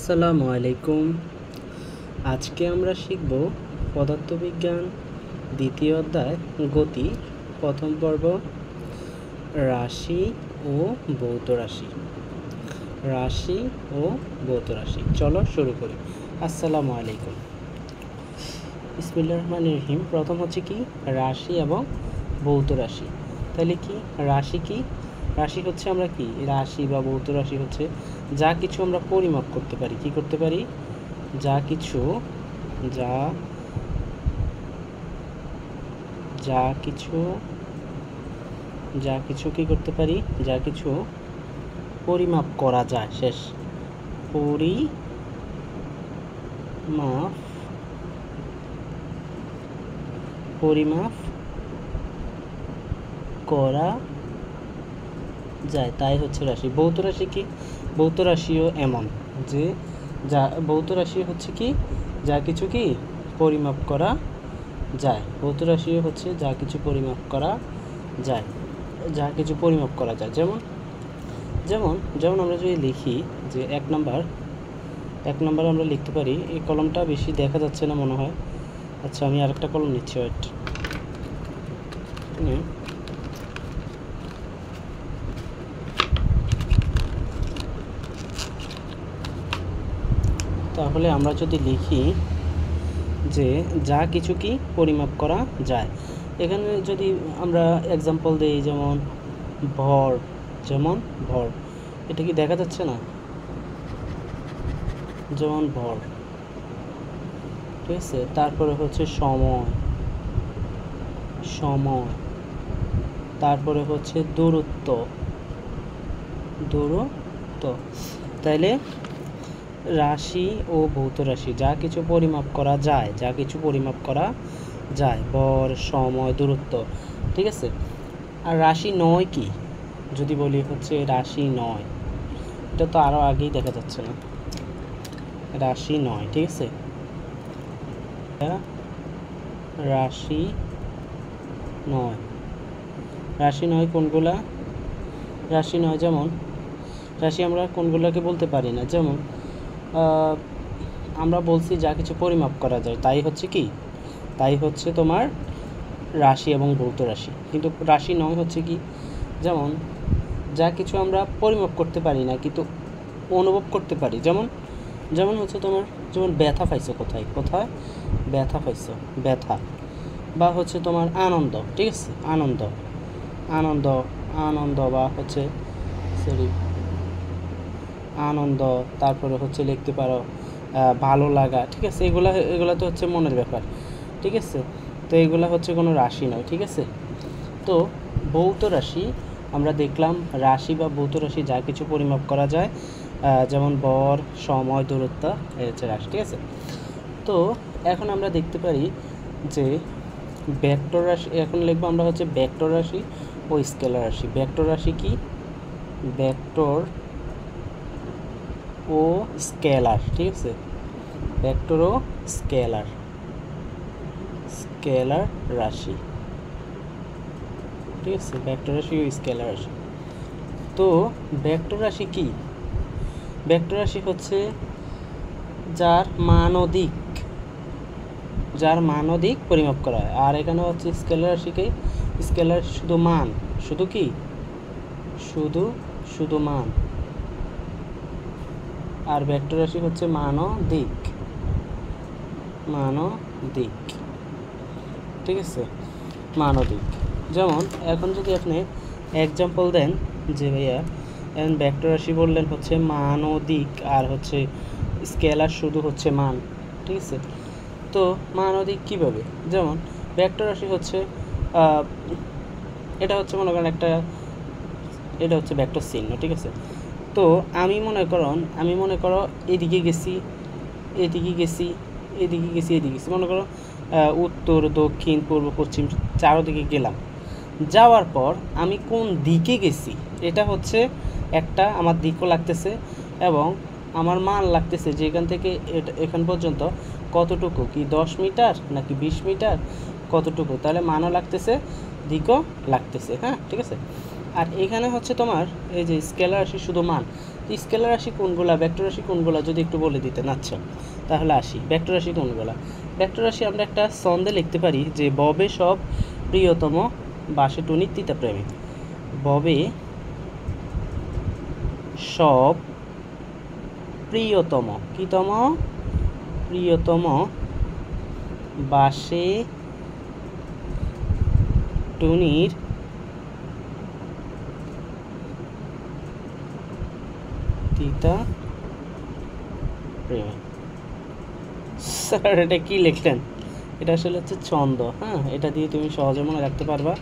আসসালামু আলাইকুম। আজকে আমরা শিখব পদার্থবিজ্ঞান দ্বিতীয় অধ্যায় গতি প্রথম পর্ব রাশি ও ভৌত রাশি। রাশি ও ভৌত রাশি, চলো শুরু করি। আসসালামু আলাইকুম, বিসমিল্লাহির রহমানির রহিম। প্রথম হচ্ছে কি রাশি এবং ভৌত রাশি। তাহলে কি রাশি? কি রাশি হচ্ছে আমরা কি রাশি বা ভৌত রাশি হচ্ছে যা কিছু আমরা পরিমাপ করতে পারি। কি করতে পারি? যা কিছু কি করতে পারি? যা কিছু পরিমাপ করা যায়। শেষ, পরিমাপ করা যায়, তাই হচ্ছে রাশি। ভৌত রাশি কি? ভৌত রাশিও এমন যে ভৌত রাশি হচ্ছে কি যা কিছু কি পরিমাপ করা যায়। ভৌত রাশিও হচ্ছে যা কিছু পরিমাপ করা যায়, যেমন যেমন যেমন আমরা যদি লিখি যে এক নাম্বার আমরা লিখতে পারি। এই কলমটা বেশি দেখা যাচ্ছে না মনে হয়। আচ্ছা, আমি আরেকটা কলম নিচ্ছি, ওয়েট। তাহলে আমরা যদি লিখি যে যা কিছু কি পরিমাপ করা যায়, এখানে যদি আমরা এক্সাম্পল দিই, যেমন ভর। এটা কি দেখা যাচ্ছে না? যেমন ভর, ঠিক আছে। তারপরে হচ্ছে সময়, তারপরে হচ্ছে দূরত্ব। তাইলে রাশি ও ভৌত রাশি যা কিছু পরিমাপ করা যায়, ভর, সময়, দূরত্ব, ঠিক আছে। আর রাশি নয় কি যদি বলি, হচ্ছে রাশি নয়। এটা তো আরো আগেই দেখা যাচ্ছে না। রাশি নয়, ঠিক আছে। রাশি নয় কোনগুলা? রাশি নয় যেমন রাশি আমরা কোনগুলাকে বলতে পারি না। যেমন আমরা বলছি যা কিছু পরিমাপ করা যায়, তাই হচ্ছে তোমার রাশি এবং ভৌত রাশি। কিন্তু রাশি নয় হচ্ছে কি? যেমন যা কিছু আমরা পরিমাপ করতে পারি না কিন্তু অনুভব করতে পারি। যেমন হচ্ছে তোমার, যেমন ব্যথা পাইছো, কোথায় ব্যথা পাইছো, ব্যথা। বা হচ্ছে তোমার আনন্দ, ঠিক আছে। আনন্দ বা হচ্ছে আনন্দ। তারপরে হচ্ছে লিখতে পারো ভালো লাগা, ঠিক আছে। এগুলা তো হচ্ছে মনের ব্যাপার, ঠিক আছে। তো এগুলা হচ্ছে কোনো রাশি নয়, ঠিক আছে। তো ভৌত রাশি আমরা দেখলাম, রাশি বা ভৌত রাশি যা কিছু পরিমাপ করা যায়, যেমন ভর, সময়, দূরত্ব, এই হচ্ছে রাশি, ঠিক আছে। তো এখন আমরা দেখতে পারি যে ভেক্টর রাশি। এখন লিখবো আমরা হচ্ছে ভেক্টর রাশি ও স্কেলার রাশি। ভেক্টর রাশি কি? ভেক্টর ও স্কেলার, ঠিক আছে। ভেক্টর ও স্কেলার রাশি, ঠিক আছে। ভেক্টর রাশি ও স্কেলার রাশি। তো ভেক্টর রাশি কি? ভেক্টর রাশি হচ্ছে যার মান ও দিক পরিমাপ করা হয়। আর এখানে হচ্ছে স্কেলার রাশিকে, স্কেলার শুধু মান, শুধু মান। আর ভেক্টর রাশি হচ্ছে মান ও দিক, ঠিক আছে। মান ও দিক। যেমন এখন যদি আপনি এক্সাম্পল দেন যে ভাইয়া এখন ভেক্টর রাশি বললেন হচ্ছে মান ও দিক, আর হচ্ছে স্কেলার শুধু হচ্ছে মান, ঠিক আছে। তো মান ও দিক কীভাবে? যেমন ভেক্টর রাশি হচ্ছে এটা হচ্ছে মনে করেন এটা হচ্ছে ভেক্টর চিহ্ন, ঠিক আছে। তো আমি মনে করো এদিকে গেছি, মনে করো উত্তর, দক্ষিণ, পূর্ব, পশ্চিম চারদিকে গেলাম। যাওয়ার পর আমি কোন দিকে গেছি এটা হচ্ছে একটা আমার দিকও লাগতেছে, এবং আমার মান লাগতেছে যে এখান থেকে এখান পর্যন্ত কতটুকু, কি 10 মিটার নাকি 20 মিটার, কতটুকু। তাহলে মানও লাগতেছে, দিকও লাগতেছে, হ্যাঁ, ঠিক আছে। আর এখানে হচ্ছে তোমার এই যে স্কেলার রাশি শুধু মান, স্কেলার রাশি কোনগুলা, ভেক্টর রাশি কোনগুলা যদি একটু বলে দিতেন। আচ্ছা তাহলে আসি, ভেক্টর রাশি কোনগুলা। ভেক্টর রাশি আমরা একটা ছন্দে লিখতে পারি যে ববে সব প্রিয়তম বাসে টুনির তিতা প্রেমী। ববে সব প্রিয়তম, কিতম, প্রিয়তম বাসে টুনির তিতা প্রেমী। স্যার এটা কি লিখলেন? এটা আসলে হচ্ছে ছন্দ। হ্যাঁ, এটা দিয়ে তুমি সহজে মনে রাখতে পারবা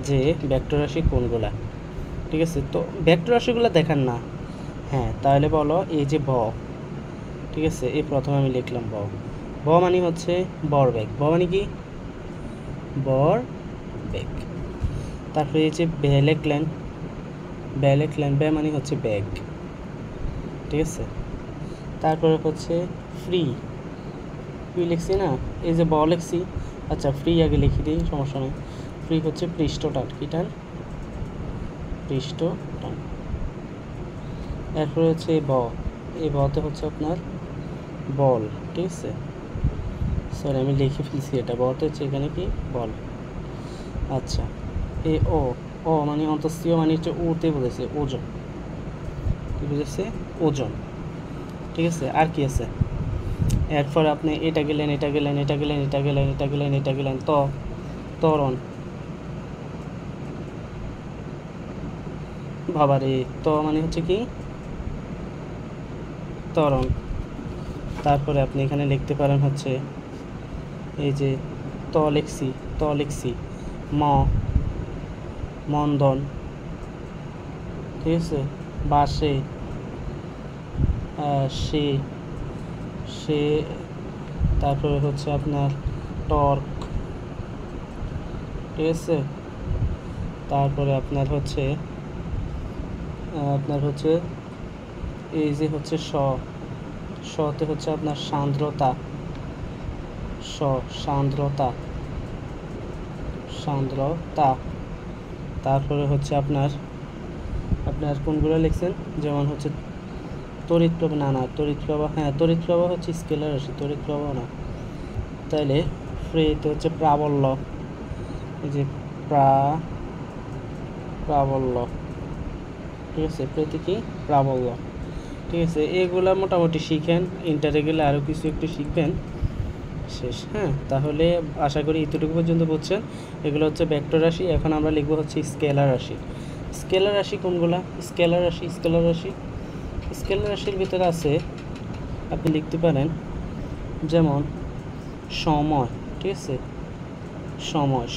যে ভেক্টর রাশি কোনগুলা। ঠিক আছে, তো ভেক্টর রাশিগুলো দেখান না। হ্যাঁ তাহলে বলো এই যে ভ, ঠিক আছে, এই প্রথমে আমি লিখলাম ভ। ভ মানে হচ্ছে ভরবেগ। ভ মানে কি? ভরবেগ। তারপরে এই যে বে লিখলেন, বে লিখলেন, বে মানে হচ্ছে ব্যাগ। ঠিক আছে, তারপরে হচ্ছে ফ্রি, ফ্রি লিখছি না, এই যে ব লিখছি। আচ্ছা ফ্রি আগে লিখে দিই, সমস্যা নেই। ফ্রি হচ্ছে পৃষ্ঠটান, কি টান? পৃষ্ঠটান। এরপরে হচ্ছে এই ব, এই বতে হচ্ছে আপনার বল। ঠিক আছে, সরি আমি লিখে ফেলছি, এটা বতে হচ্ছে এখানে কি বল। আচ্ছা এ ও, ও মানে অন্তঃস্থীয় মানে হচ্ছে ওতে বলেছে ওজন, কি বুঝেছে? ওজন। ঠিক আছে, আর কি আছে? এরপর আপনি এটা গেলেন, এটা গেলেন, এটা গেলেন, এটা গেলেন, এটা গেলেন, এটা গেলেন, ত্বরণ। বাবারে, মানে হচ্ছে কি ত্বরণ। তারপরে আপনি এখানে লিখতে পারেন হচ্ছে এই যে লিখছি, লিখছি ম, মন্দন। ঠিক আছে, বাসে সে, সে, তারপরে হচ্ছে আপনার টর্ক। ঠিক আছে, তারপরে আপনার হচ্ছে এই যে হচ্ছে শতে হচ্ছে আপনার সান্দ্রতা, সান্দ্রতা, সান্দ্রতা। তারপরে হচ্ছে আপনার কোনগুলো লিখছেন, যেমন হচ্ছে তড়িৎ প্রবাহ, না তড়িৎ প্রবাহ, হ্যাঁ তড়িৎ প্রবাহ হচ্ছে স্কেলার রাশি, তড়িৎ প্রবাহ না। তাইলে ফ্রিতে হচ্ছে প্রাবল্য, এই যে প্রাবল্য। ঠিক আছে, প্রতি কি প্রাবল্য। ঠিক আছে, এগুলা মোটামুটি শিখেন, ইন্টারে গেলে আরও কিছু একটু শিখবেন, শেষ। হ্যাঁ, তাহলে আশা করি এতটুকু পর্যন্ত বুঝছেন। এগুলো হচ্ছে ভেক্টর রাশি। এখন আমরা লিখবো হচ্ছে স্কেলার রাশি। স্কেলার রাশি কোনগুলা? স্কেলার রাশি, স্কেলার রাশি, স্কেলার রাশির ভিতরে আছে, আপনি লিখতে পারেন যেমন সময়। ঠিক আছে,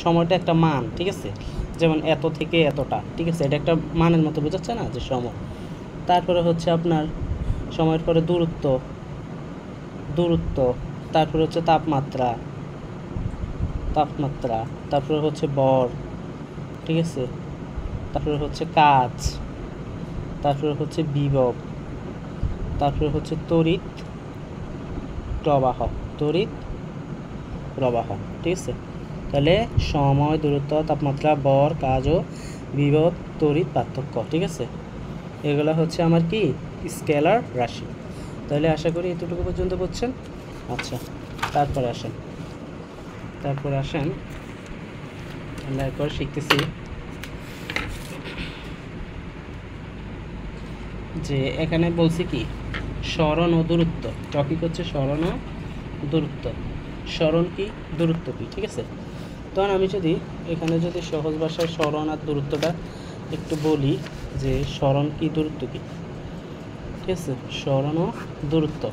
সময়টা একটা মান। ঠিক আছে, যেমন এত থেকে এতটা। ঠিক আছে, এটা একটা মানের মতো বোঝাচ্ছে না যে সময়। তারপরে হচ্ছে আপনার সময়ের পরে দূরত্ব, তারপরে হচ্ছে তাপমাত্রা, তারপরে হচ্ছে ভর। ঠিক আছে, তারপরে হচ্ছে কাজ, তারপরে হচ্ছে বিভব, তারপরে হচ্ছে তড়িৎ প্রবাহ, ঠিক আছে, তাহলে সময়, দূরত্ব, তাপমাত্রা, ভর, কাজ ও বিভব, তড়িৎ, পার্থক্য। ঠিক আছে, এগুলো হচ্ছে আমার কি স্কেলার রাশি। তাহলে আশা করি এতটুকু পর্যন্ত বুঝছেন। আচ্ছা, তারপরে আসেন আমরা এরপর শিখতেছি যে এখানে বলছি কি স্মরণ ও দূরত্ব। টপিক হচ্ছে স্মরণ ও দূরত্ব। স্মরণ কি, দূরত্ব কি। ঠিক আছে, তখন আমি যদি এখানে সহজ ভাষায় স্মরণ আর দূরত্বটা একটু বলি যে স্মরণ কি, দূরত্ব কি। ঠিক আছে, স্মরণ ও দূরত্ব।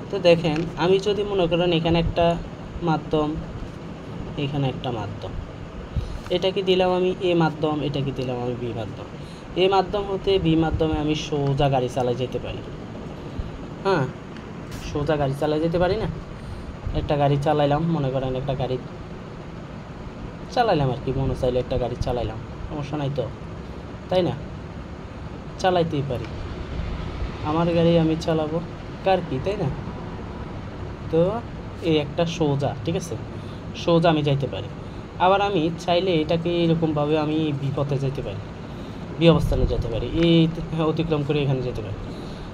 তো দেখেন, আমি যদি মনে করেন এখানে একটা মাধ্যম, এখানে একটা মাধ্যম, এটাকে দিলাম আমি এ মাধ্যম, এটাকে দিলাম আমি বি মাধ্যম। এ মাধ্যম হতে বি মাধ্যমে আমি সোজা গাড়ি চালাই যেতে পারি। হ্যাঁ, সোজা গাড়ি চালাই যেতে পারি না? একটা গাড়ি চালাইলাম, মনে করেন একটা গাড়ি চালাইলাম আর কি, মনে চাইলে একটা গাড়ি চালাইলাম, সমস্যা নাই তো, তাই না? চালাইতেই পারি, আমার গাড়ি আমি চালাবো, কার কি, তাই না? তো এই একটা সোজা, ঠিক আছে, সোজা আমি যাইতে পারি। আবার আমি চাইলে এটাকে এরকমভাবে আমি বিপথে যেতে পারি, বি অবস্থানে যেতে পারি, এই অতিক্রম করে এখানে যেতে পারি,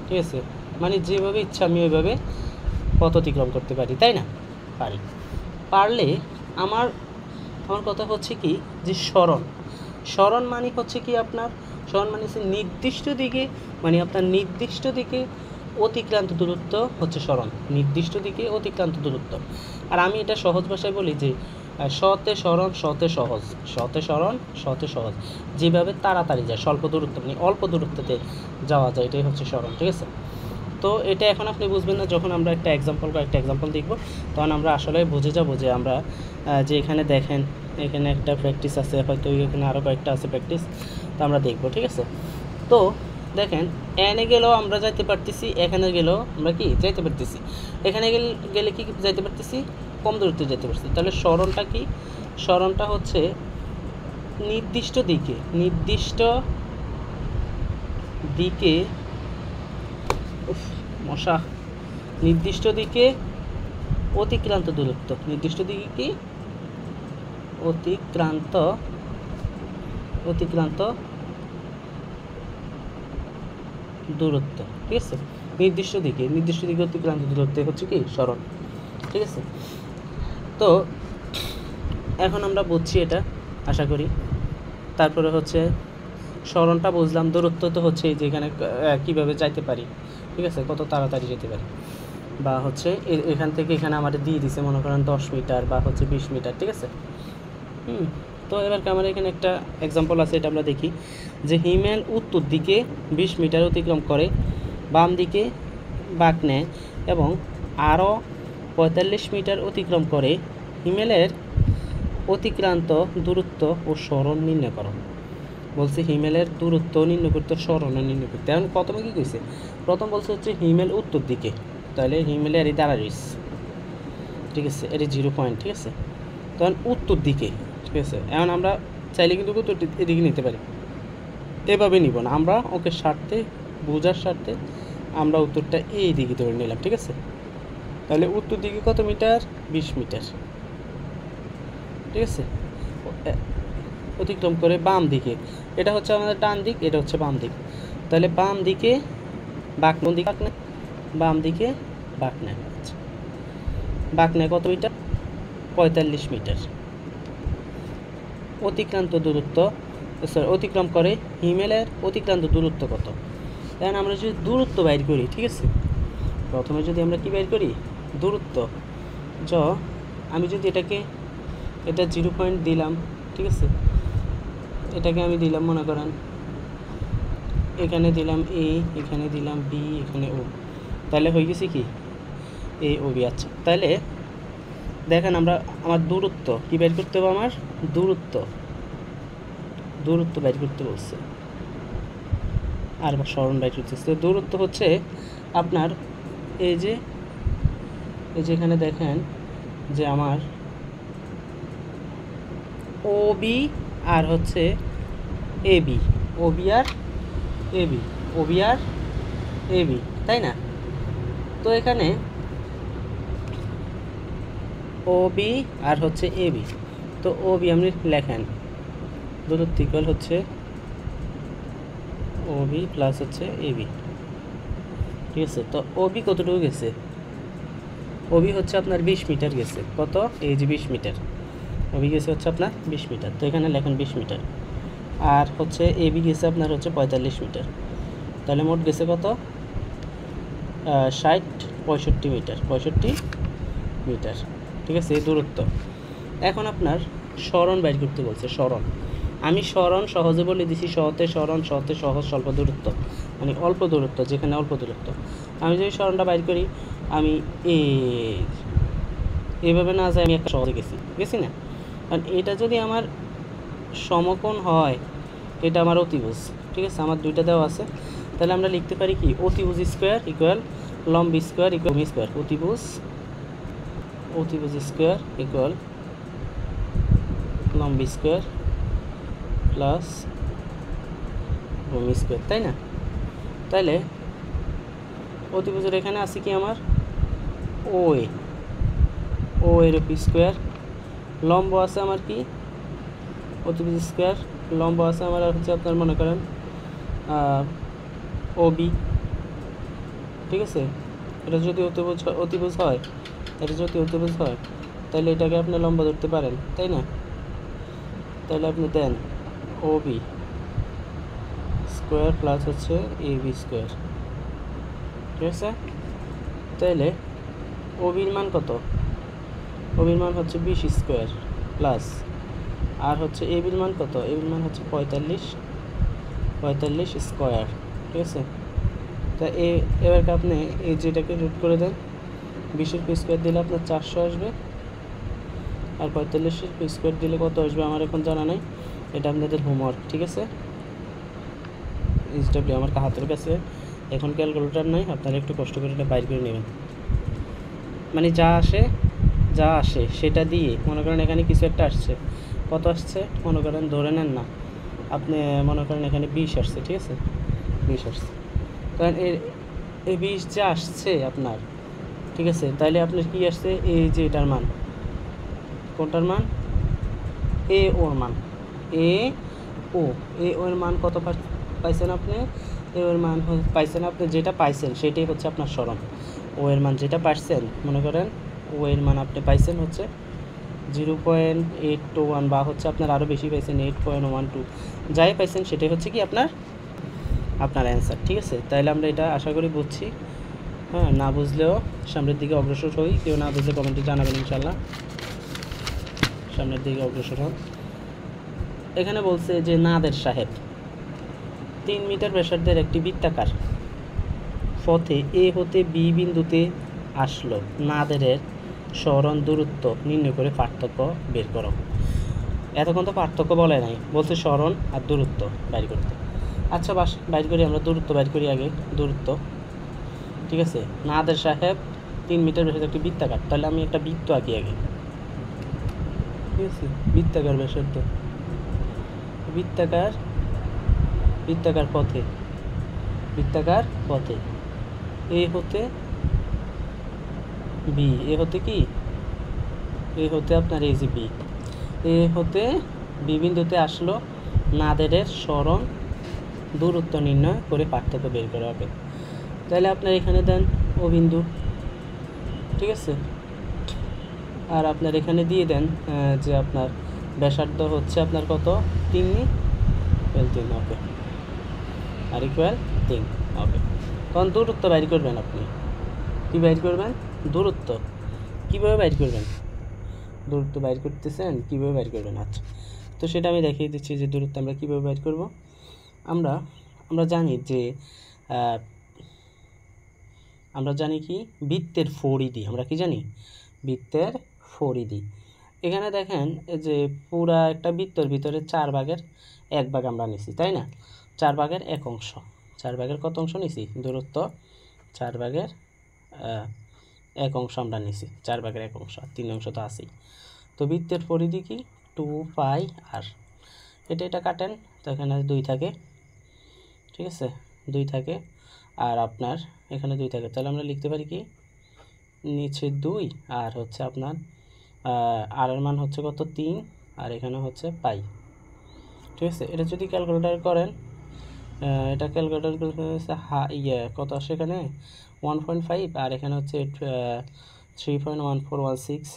ঠিক আছে। মানে যেভাবে ইচ্ছা আমি ওইভাবে পথ অতিক্রম করতে পারি, তাই না? পারি। পারলে আমার আমার কথা হচ্ছে কি যে স্মরণ মানে হচ্ছে কি আপনার স্মরণ মানে হচ্ছে নির্দিষ্ট দিকে, মানে আপনার নির্দিষ্ট দিকে অতিক্রান্ত দূরত্ব হচ্ছে স্মরণ, নির্দিষ্ট দিকে অতিক্রান্ত দূরত্ব। আর আমি এটা সহজ ভাষায় বলি যে সতে স্মরণ সতে সহজ, সতে স্মরণ সতে সহজ, যেভাবে তাড়াতাড়ি যায়, স্বল্প দূরত্ব মানে অল্প দূরত্বতে যাওয়া যায়, এটাই হচ্ছে স্মরণ, ঠিক আছে। তো এটা এখন আপনি বুঝবেন না, যখন আমরা একটা এক্সাম্পল দেখব তখন আমরা আসলে বুঝে যাব যে আমরা যে এখানে দেখেন এখানে একটা প্র্যাকটিস আছে, হয়তো এখানে আরও কয়েকটা আছে প্র্যাকটিস, তো আমরা দেখব, ঠিক আছে। তো দেখেন এনে গেলেও আমরা যাইতে পারতেছি, এখানে গেলেও আমরা কি যাইতে পারতেছি, এখানে গেলে কি যাইতে পারতেছি, কম দূরত্বে যেতে পারছি। তাহলে স্মরণটা কি? স্মরণটা হচ্ছে নির্দিষ্ট দিকে মশা নির্দিষ্ট দিকে অতিক্রান্ত দূরত্ব, নির্দিষ্ট দিকে কি অতিক্রান্ত দূরত্ব, ঠিক আছে। নির্দিষ্ট দিকে অতিক্রান্ত দূরত্ব হচ্ছে কি স্মরণ, ঠিক আছে। তো এখন আমরা বুঝছি এটা, আশা করি। তারপরে হচ্ছে স্মরণটা বুঝলাম, দূরত্ব তো হচ্ছে যেখানে কীভাবে যাইতে পারি, ঠিক আছে, কত তাড়াতাড়ি যেতে পারি, বা হচ্ছে এখান থেকে এখানে আমাদের দিয়ে দিছে মনে করেন 10 মিটার বা হচ্ছে 20 মিটার, ঠিক আছে। তো এবার আমার এখানে একটা এক্সাম্পল আছে, এটা আমরা দেখি যে হিমেল উত্তর দিকে 20 মিটার অতিক্রম করে, বাম দিকে বাঁক নেয় এবং আরও 45 মিটার অতিক্রম করে। হিমেলের অতিক্রান্ত দূরত্ব ও স্মরণ নির্ণয় করো। বলছে হিমেলের দূরত্ব নির্ণয় করতে, স্মরণও নির্ণয় করতে। এখন প্রথমে কী কইছে? প্রথম বলছে হচ্ছে হিমেল উত্তর দিকে, তাহলে হিমেলের এই দাঁড়া রয়েছে, ঠিক আছে, এটি 0 পয়েন্ট, ঠিক আছে। তখন উত্তর দিকে, ঠিক আছে। এখন আমরা চাইলে কিন্তু উত্তর এদিকে নিতে পারি, এভাবে নিব না, আমরা ওকে স্বার্থে বোঝার স্বার্থে আমরা উত্তরটা এই দিকে ধরে নিলাম, ঠিক আছে। তাহলে উত্তর দিকে কত মিটার? 20 মিটার, ঠিক আছে। অতিক্রম করে বাম দিকে, এটা হচ্ছে আমাদের ডান দিক, এটা হচ্ছে বাম দিক। তাহলে বাম দিকে বাঁক নেয়, বাম দিকে বাঁক নেয়, বাঁক নেয় কত মিটার? 45 মিটার। অতিক্রান্ত দূরত্ব অতিক্রম করে, হিমেলের অতিক্রান্ত দূরত্ব কত? এখন আমরা যদি দূরত্ব বাইর করি, ঠিক আছে, প্রথমে যদি আমরা কি বাইর করি? দূরত্ব। আমি যদি এটা 0 পয়েন্ট দিলাম, ঠিক আছে, এটাকে আমি দিলাম মনে করেন এখানে দিলাম এ, এখানে দিলাম বি, এখানে ও, তাহলে হয়ে গেছে কি এ ও বি। আচ্ছা, তাহলে দেখেন আমার দূরত্ব কি বের করতে হবে? আমার দূরত্ব বের করতে বলছে, আর স্মরণ বের করতেছে। দূরত্ব হচ্ছে আপনার এই যে এখানে দেখেন যে আমার ও বি আর হচ্ছে A B, O B R A B, তাই না? তো এখানে ও বি আর হচ্ছে এ বি, তো ও বি আপনি লেখেন দূরত্ব ইকুয়াল হচ্ছে ও বি প্লাস হচ্ছে এ বি, ঠিক আছে। তো ও বি কতটুকু গেছে? ও বি হচ্ছে আপনার 20 মিটার গেছে। কত? এই যে 20 মিটার ও বি গেছে হচ্ছে আপনার 20 মিটার, তো এখানে লেখেন 20 মিটার। আর হচ্ছে এ বি গেছে আপনার হচ্ছে 45 মিটার, তাহলে মোট গেছে কত? 65 মিটার, 65 মিটার, ঠিক আছে, এই দূরত্ব। এখন আপনার স্মরণ বাইর করতে বলছে। আমি স্মরণ সহজে বলে দিছি, সহতে সহজ স্বল্প দূরত্ব, মানে অল্প দূরত্ব, যেখানে অল্প দূরত্ব। আমি যদি স্মরণটা বাইর করি, আমি এইভাবে না যাই, আমি একটা সহজে গেছি না। কারণ এটা যদি আমার সমকোণ হয়, এটা আমার অতিভুজ, ঠিক আছে, আমার দুইটা দেওয়া আছে। তাহলে আমরা লিখতে পারি কি? অতিভুজ স্কোয়ার ইকুয়াল লম্ব স্কোয়ার ইকুয়াল ভূমি স্কোয়ার। অতিভুজ স্কোয়ার ইকুয়াল লম্ব স্কোয়ার প্লাস ভূমি স্কোয়ার, তাই না? তাহলে অতিভুজের এখানে আছে কি আমার ও এর স্কোয়ার, লম্ব আছে আমার কি অতিভুজ স্কোয়ার, লম্ব আছে আমার হচ্ছে আপনার মনে করেন ওবি, ঠিক আছে। এটা যদি অতিভুজ হয়, এটা যদি অতিভুজ হয় তাহলে এটাকে আপনি লম্বা ধরতে পারেন, তাই না? তাহলে আপনি দেন ওবি স্কোয়ার প্লাস হচ্ছে এবি স্কোয়ার, ঠিক আছে। তাহলে ওবির মান কত? ওবির মান হচ্ছে 20 স্কোয়ার প্লাস, আর হচ্ছে এবির মান কত? এবির মান হচ্ছে 45 স্কোয়ার, ঠিক আছে। তা এবার আপনি এই যেটাকে রুট করে দেন, 20-এর স্কোয়ার দিলে আপনার 400 আসবে, আর 45-এর স্কোয়ার দিলে কত আসবে আমার এখন জানা নাই, এটা আপনাদের হোমওয়ার্ক, ঠিক আছে। এইচডব্লিউ আমার হাতের কাছে এখন ক্যালকুলেটর নাই, আপনারা একটু কষ্ট করে এটা বাইর করে নেবেন। মানে যা আসে সেটা দিয়ে মনে করেন এখানে কিছু একটা আসছে, কত আসছে মনে করেন, ধরে নেন না আপনি মনে করেন এখানে 20 আসছে, ঠিক আছে, 20 আসছে। কারণ এই 20 যে আসছে আপনার, ঠিক আছে, তাইলে আপনার কি আসছে, এই যে এটার মান, কোনটার মান? ওর মান, ওর মান কত পাইছেন আপনি? ওর মান পাইছেন আপনি, যেটা পাইছেন সেটাই হচ্ছে আপনার সরণ। এর মান যেটা পাইছেন, মনে করেন এর মান আপনি পাইছেন হচ্ছে 0.821, বা হচ্ছে আপনার আরও বেশি পাইছেন 8.12, যাই পাইছেন সেটাই হচ্ছে কি আপনার অ্যান্সার, ঠিক আছে। তাইলে আমরা এটা আশা করি বুঝছি। হ্যাঁ, না বুঝলেও সামনের দিকে অগ্রসর হই, কেউ না বুঝলে কমেন্টে জানাবেন ইনশাল্লাহ, সামনের দিকে অগ্রসর হন। এখানে বলছে যে নাদের সাহেব 3 মিটার ব্যাসার্ধের একটি বৃত্তাকার পথে এ হতে বি বিন্দুতে আসলো, নাদেরের সরণ দূরত্ব নির্ণয় করে পার্থক্য বের করো। এতক্ষণ তো পার্থক্য বলে নাই, বলছে সরণ আর দূরত্ব বাইর করতে। আচ্ছা বাইর করি, আমরা দূরত্ব বাইর করি আগে, দূরত্ব, ঠিক আছে। নাদের সাহেব 3 মিটার ব্যাসার্ধের একটি বৃত্তাকার, তাহলে আমি একটা বৃত্ত আঁকি আগে, ঠিক আছে। বৃত্তাকার ব্যাসার্ধ, বৃত্তাকার পথে এ হতে বি, আপনার এই যে বি, হতে বি বিন্দুতে আসলো, নাদেরের সরণ দূরত্ব নির্ণয় করে পার্থক্য বের করা হবে। তাহলে আপনার এখানে দেন ও বিন্দু, ঠিক আছে, আর আপনার এখানে দিয়ে দেন যে আপনার ব্যাসার্ধ হচ্ছে আপনার কত, 3 হবে, আর ইকুয়াল 3 হবে। তখন দূরত্ব বাইর করবেন, আপনি কী বাইর করবেন? দূরত্ব কীভাবে বাইর করবেন? দূরত্ব বাইর করতেছেন, কীভাবে বাইর করবেন? আচ্ছা, তো সেটা আমি দেখিয়ে দিচ্ছি যে দূরত্ব আমরা কীভাবে বাইর করব। আমরা জানি কি বৃত্তের পরিধি, আমরা কি জানি? বৃত্তের পরিধি। এখানে দেখেন যে পুরা একটা বৃত্তর ভিতরে 4 ভাগের 1 ভাগ আমরা নিছি, তাই না? 4 ভাগের 1 অংশ, 4 ভাগের কত অংশ নিছি? দূরত্ব 4 ভাগের 1 অংশ আমরা নিছি, 4 ভাগের 1 অংশ, আর 3 অংশ তো আছেই। তো বৃত্তের পরিধি কি? 2πr। এটা কাটেন, তো এখানে 2 থাকে, ঠিক আছে, 2 থাকে, আর আপনার এখানে 2 থাকে, তাহলে আমরা লিখতে পারি কি, নিচে 2, আর হচ্ছে আপনার আর এর মান হচ্ছে কত, 3, আর এখানে হচ্ছে পাই, ঠিক আছে। এটা যদি ক্যালকুলেটর করেন, এটা ক্যালকুলেটর কত আসে এখানে, 1.5, আর এখানে হচ্ছে 3.1416,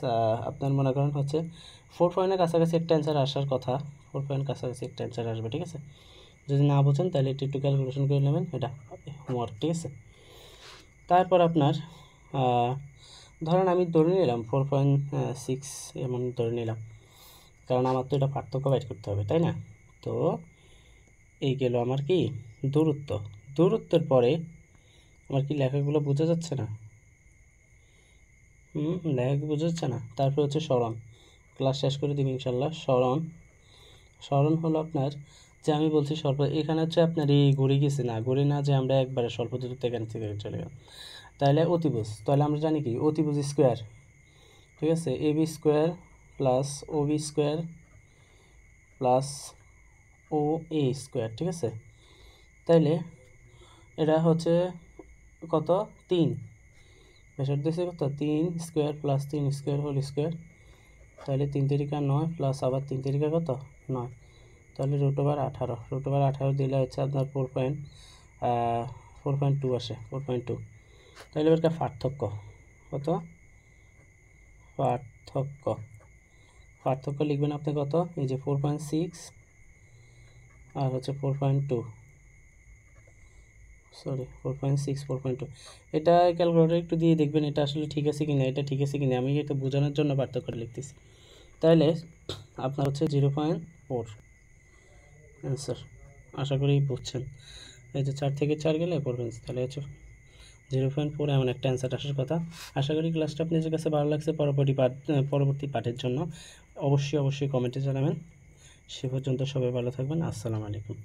আপনার মনে করেন হচ্ছে 4 পয়েন্টের কাছাকাছি একটা অ্যান্সার আসার কথা, 4 পয়েন্ট কাছাকাছি একটা অ্যান্সার আসবে, ঠিক আছে। যদি না বোঝেন তাহলে একটু ক্যালকুলেশন করে নেবেন, এটা হোমওয়ার্ক, ঠিক আছে। তারপর আপনার ধরেন আমি ধরে নিলাম 4.6 এমন ধরে নিলাম, কারণ আমার তো এটা পার্থক্য বাইর করতে হবে, তাই না? তো এই গেল আমার কি দূরত্বের পরে আমার কি লেখাগুলো বোঝা যাচ্ছে না? লেখা বোঝা যাচ্ছে না। তারপর হচ্ছে সরণ, ক্লাস শেষ করে দিবি ইনশাল্লাহ। সরণ হলো আপনার, যে আমি বলছি এখানে হচ্ছে আপনার এই ঘুরে গেছে না, ঘুরে না, যে আমরা একবারে স্বল্প দূরত্ব এখান থেকে চলে গেলাম, তাহলে অতিভুজ, তাহলে আমরা জানি কি অতিভুজ স্কোয়ার, ঠিক আছে, AB square plus OB square plus O A square, ঠিক আছে। তাইলে এটা হচ্ছে কত, 3, ব্যাসার্ধ দিয়েছে কত, 3 square plus 3 square whole square, তাহলে 3 3 9 প্লাস আবার 3 3 কত, 9, তো তাহলে √18 দিলে হচ্ছে আপনার 4.2 আসে, 4.2। তাহলে এবার পার্থক্য কত, পার্থক্য লিখবেন আপনি কত, এই যে 4.6 আর হচ্ছে 4.2, সরি 4.6 4.2। এটা ক্যালকুলেটর একটু দিয়ে দেখবেন এটা আসলে ঠিক আছে কিনা, এটা ঠিক আছে কিনা, আমি এটা বোঝানোর জন্য পার্থক্য লিখতেছি। তাহলে আপনার হচ্ছে 0.4 অ্যান্সার। আশা করি বুঝছেন। এই যে 4 থেকে 4 গেলে 4, তাহলে হচ্ছে 0.4 এমন একটা অ্যান্সার আসার কথা। আশা করি ক্লাসটা আপনাদের কাছে ভালো লাগছে। পরবর্তী পাঠের জন্য অবশ্যই কমেন্টে জানাবেন। সে পর্যন্ত সবাই ভালো থাকবেন। আসসালামু আলাইকুম।